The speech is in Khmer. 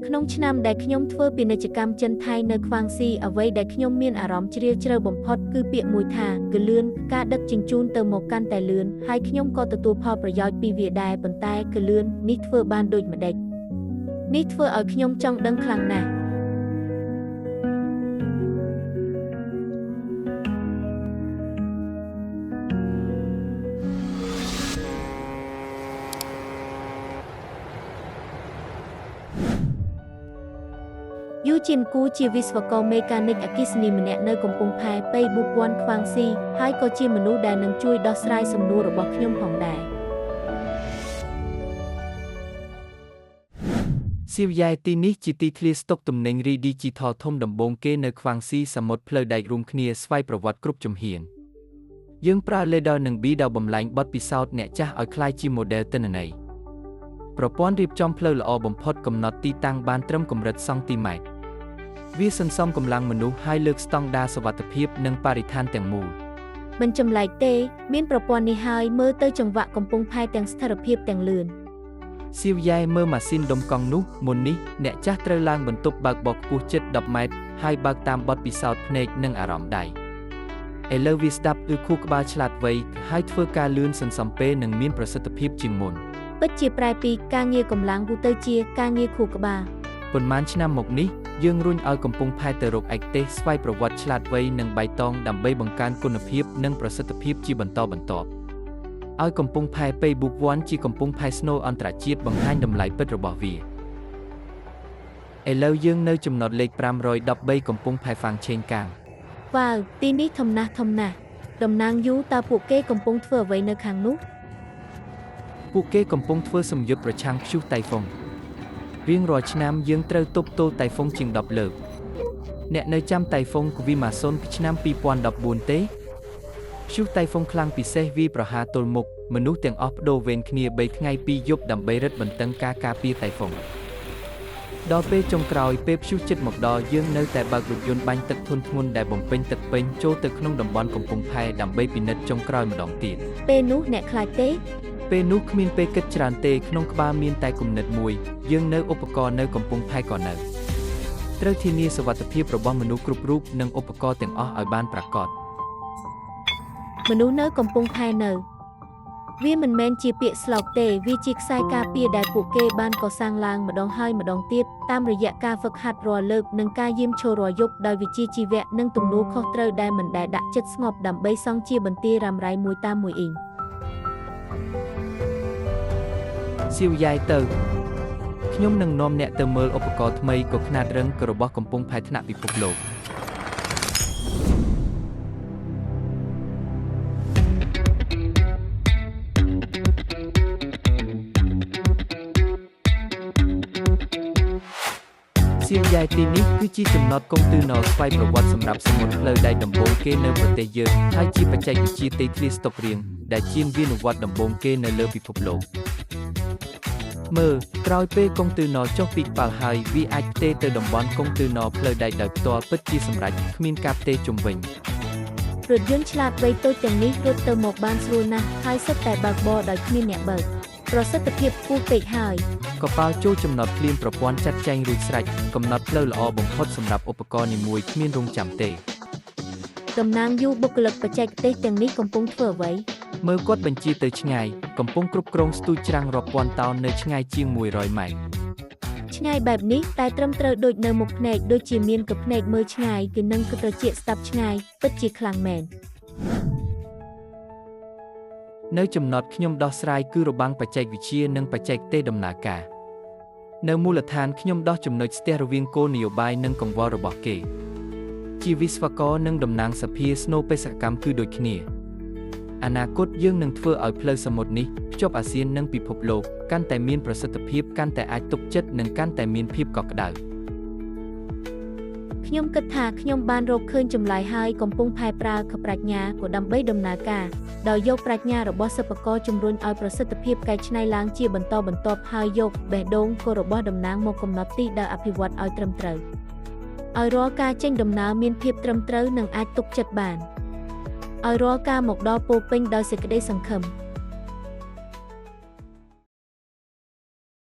ក្នុងឆ្នាំដែលខ្ញុំធ្វើពាណិជ្ជកម្មចិនថៃនៅខ្វាងស៊ីអ្វីដែលខ្ញុំមានអារម្មណ៍ជ្រាលជ្រៅបំផុតគឺពាក្យមួយថាគឺលឿនការដឹកជញ្ជូនទៅមកកាន់តែលឿនហើយខ្ញុំក៏ទទួលផលប្រយោជន៍ពីវាដែរប៉ុន្តែគឺលឿននេះធ្វើបានដូចម្ដេចនេះធ្វើឲ្យខ្ញុំចង់ដឹងខ្លាំងណាស់យូជីនគូជាវិស្វករមេកានិកអគ្គិសនីម្នាក់នៅកំពង់ផែប៉េប៊ូពាន់ខ្វាងស៊ីហើយក៏ជាមនុស្សដែលនឹងជួយដោះស្រាយសំណួររបស់ខ្ញុំផងដែរសៀវយ៉ែទីនេះជាទីធ្លាស្តុកទំនិញរីឌីជីថលធំដំបូងគេនៅខ្វាងស៊ីសមុទ្រផ្លូវដែករួមគ្នាស្វ័យប្រវត្តិគ្រប់ជំហានយើងប្រើ Lidar និង B ដែលបំលែងបទពិសោធន៍អ្នកចាស់ឲ្យคล้ายជា model ទិន្នន័យប្រព័ន្ធរៀបចំផ្លូវល្អបំផុតកំណត់ទីតាំងបានត្រឹមកម្រិតសង់ទីម៉ែត្រវាសន្សំកម្លាំងមនុស្សហើយលើកស្តង់ដារសុវត្ថិភាពនិងបរិស្ថានទាំងមូលមិនចម្លែកទេមានប្រព័ន្ធនេះហើយមើលទៅចង្វាក់កំពុងផែទាំងស្ថិរភាពទាំងលឿនសៀវយ៉ែមើលម៉ាស៊ីនដុំកង់នោះមុននេះអ្នកចាស់ត្រូវឡើងបន្ទប់បើកបោកខ្ពស់ជិត10ម៉ែត្រហើយបើកតាមបទពិសោធន៍ភ្នែកនិងអារម្មណ៍ដៃឥឡូវវាស្ដាប់គឺខួរក្បាលឆ្លាតវៃហើយធ្វើការលឿនសន្សំពេលនិងមានប្រសិទ្ធភាពជាងមុនពិតជាប្រែពីការងារកម្លាំងទៅជាការងារខួរក្បាលប៉ុន្មានឆ្នាំមកនេះយើងរុញឲ្យកំពង់ផែទៅរកឯកទេសស្វ័យប្រវត្តិឆ្លាតវៃនិងបៃតងដើម្បីបង្កើនគុណភាពនិងប្រសិទ្ធភាពជាបន្តបន្ទាប់ឲ្យកំពង់ផែប៉េប៊ូពាន់ជាកំពង់ផែស្នូលអន្តរជាតិបង្ហាញតម្លៃពិតរបស់វាឥឡូវយើងនៅចំណុចលេខ513កំពង់ផែហ្វាងឆេងកាងវ៉ាវទីនេះធំណាស់តំណាងយូតើពួកគេកំពុងធ្វើអ្វីនៅខាងនោះពួកគេកំពុងធ្វើសម្យុទ្ធប្រឆាំងព្យុះតៃហ្វុងរៀងរាល់ឆ្នាំយើងត្រូវទប់ទល់តៃហ្វុងជាង10លើកអ្នកនៅចាំតៃហ្វុងគវីម៉ាស៊ុនពីឆ្នាំ2014ទេព្យុះតៃហ្វុងខ្លាំងពិសេសវាប្រហារទល់មុខមនុស្សទាំងអស់បដូរវេនគ្នា3ថ្ងៃ2យប់ដើម្បីរឹតបន្តឹងការការពារតៃហ្វុងដល់ពេលចុងក្រោយពេលព្យុះជិតមកដល់យើងនៅតែបើករថយន្តបាញ់ទឹកធុនធ្ងន់ដែលបំពេញទឹកពេញចូលទៅក្នុងតំបន់កំពង់ផែដើម្បីពិនិត្យចុងក្រោយម្ដងទៀតពេលនោះអ្នកខ្លាចទេពេលនោះគ្មានពេលគិតច្រើនទេក្នុងក្បាលមានតែគំនិតមួយយើងនៅឧបករណ៍នៅកំពង់ផែក៏នៅត្រូវធានាសុវត្ថិភាពរបស់មនុស្សគ្រប់រូបនិងឧបករណ៍ទាំងអស់ឲ្យបានប្រាកដមនុស្សនៅកំពង់ផែនៅវាមិនមែនជាពាក្យស្លោកទេវាជាខ្សែការពារដែលពួកគេបានកសាងឡើងម្ដងហើយម្ដងទៀតតាមរយៈការហ្វឹកហាត់រាល់លើកនិងការយាមឈររាល់យប់ដោយវិជ្ជាជីវៈនិងទំនួលខុសត្រូវដែលមិនដែលដាក់ចិត្តស្ងប់ដើម្បីសង់ជាបន្ទាយរ៉ាំរ៉ៃមួយតាមមួយអ៊ីងសៀវយ៉ែទៅខ្ញុំនឹងនាំអ្នកទៅមើលឧបករណ៍ថ្មីក៏ខ្នាតរឹងរបស់កំពង់ផែថ្នាក់ពិភពលោកសៀវយ៉ែទីនេះគឺជាចំណតកុងតឺន័រស្វ័យប្រវត្តិសម្រាប់សមុទ្រផ្លូវដែកដំបូងគេនៅប្រទេសយើងហើយជាបច្ចេកវិទ្យាទីធ្លាស្តុករៀងដែលជាវិនិវត្តដំបូងគេនៅលើពិភពលោកមើលក្រោយពេលកុងតឺន័រចុះពីក្បាលហើយវាអាចផ្ទេរទៅតំបន់កុងតឺន័រផ្លូវដែកដោយផ្ទាល់ពិតជាសម្រេចគ្មានការផ្ទេរជុំវិញរថយន្តឆ្លាតវៃតូចទាំងនេះរត់ទៅមកបានស្រួលណាស់ហើយសុទ្ធតែបើកបរដោយគ្មានអ្នកបើកប្រសិទ្ធភាពខ្ពស់ពេកហើយកប៉ាល់ចូលចំណតភ្លាមប្រព័ន្ធចាត់ចែងរួចស្រេចកំណត់ផ្លូវល្អបំផុតសម្រាប់ឧបករណ៍នីមួយគ្មានរងចាំទេតំណាងយូបុគ្គលិកបច្ចេកទេសទាំងនេះកំពុងធ្វើអ្វីមើលគាត់បញ្ជាទៅឆ្ងាយកំពុងគ្រប់គ្រងស្ទូចច្រាំងរាប់ពាន់តោននៅឆ្ងាយជាង100ម៉ែត្រឆ្ងាយបែបនេះតែត្រឹមត្រូវដូចនៅមុខភ្នែកដូចជាមានកភ្នែកមើលឆ្ងាយគឺនឹងត្រជាក់ស្ដាប់ឆ្ងាយពិតជាខ្លាំងមែននៅចំណតខ្ញុំដោះស្រាយគឺរបាំងបច្ចេកវិទ្យានិងបច្ចេកទេសដំណើរការនៅមូលដ្ឋានខ្ញុំដោះចំណុចស្ទះរវាងគោលនយោបាយនិងកង្វល់របស់គេជាវិស្វករនិងតំណាងសភាស្នូបេសកកម្មគឺដូចគ្នាអនាគតយើងនឹងធ្វើឲ្យផ្លូវសមុទ្រនេះភ្ជាប់អាស៊ាននិងពិភពលោកកាន់តែមានប្រសិទ្ធភាពកាន់តែអាចទុកចិត្តនិងកាន់តែមានភាពកក់ក្ដៅខ្ញុំគិតថាខ្ញុំបានរកឃើញចម្លើយហើយកំពុងផែប្រើប្រាជ្ញាក៏ដើម្បីដំណើរការដោយយកប្រាជ្ញារបស់សិប្បករជំរុញឲ្យប្រសិទ្ធភាពកែច្នៃឡើងជាបន្តបន្ទាប់ហើយយកបេះដូងគោលរបស់តំណាងមកកំណត់ទីដែលអភិវឌ្ឍឲ្យត្រឹមត្រូវឲ្យរាល់ការចេញដំណើរមានភាពត្រឹមត្រូវនិងអាចទុកចិត្តបានឲ្យរាល់ការមកដល់ពោពេញដោយសេចក្តីសង្ឃឹម